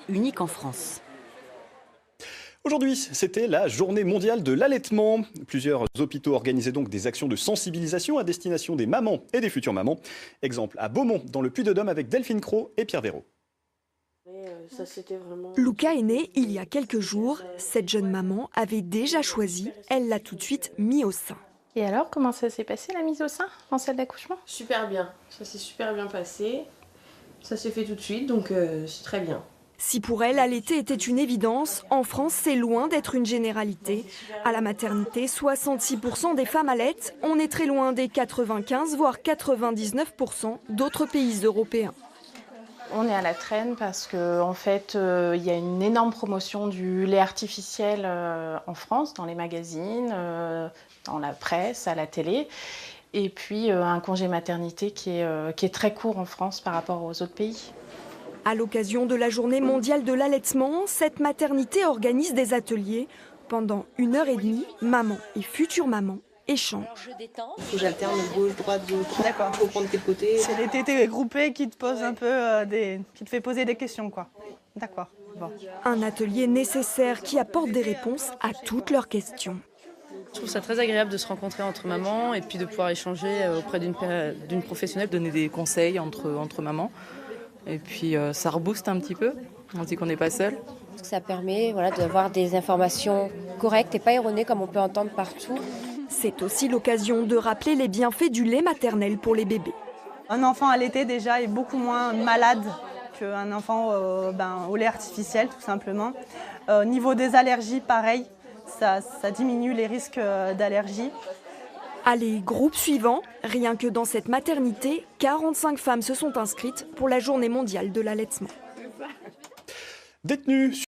unique en France. Aujourd'hui, c'était la journée mondiale de l'allaitement. Plusieurs hôpitaux organisaient donc des actions de sensibilisation à destination des mamans et des futures mamans. Exemple à Beaumont, dans le Puy-de-Dôme, avec Delphine Cros et Pierre Véraud. Luca est né il y a quelques jours. Cette jeune maman avait déjà choisi, elle l'a tout de suite mis au sein. Et alors, comment ça s'est passé la mise au sein en salle d'accouchement? Super bien, ça s'est super bien passé. Ça s'est fait tout de suite, donc c'est très bien. Si pour elle, allaiter était une évidence, en France, c'est loin d'être une généralité. À la maternité, 66% des femmes allaitent. On est très loin des 95, voire 99% d'autres pays européens. On est à la traîne parce qu'en fait, il y a une énorme promotion du lait artificiel en France, dans les magazines, dans la presse, à la télé. Et puis un congé maternité qui est très court en France par rapport aux autres pays. À l'occasion de la journée mondiale de l'allaitement, cette maternité organise des ateliers. Pendant 1h30, maman et future maman échangent. Il faut que j'alterne gauche, droite, gauche. D'accord. Il faut prendre quel côté. C'est les tétés groupés qui te posent un peu qui te fait poser des questions, quoi. D'accord. Bon. Un atelier nécessaire qui apporte des réponses à toutes leurs questions. Je trouve ça très agréable de se rencontrer entre mamans et puis de pouvoir échanger auprès d'une professionnelle. Donner des conseils entre mamans. Et puis ça rebooste un petit peu, on se dit qu'on n'est pas seul. Ça permet d'avoir des informations correctes et pas erronées comme on peut entendre partout. C'est aussi l'occasion de rappeler les bienfaits du lait maternel pour les bébés. Un enfant allaité déjà est beaucoup moins malade qu'un enfant au lait artificiel tout simplement. Au niveau des allergies, pareil, ça diminue les risques d'allergie. Allez, groupe suivant, rien que dans cette maternité, 45 femmes se sont inscrites pour la journée mondiale de l'allaitement. Détenus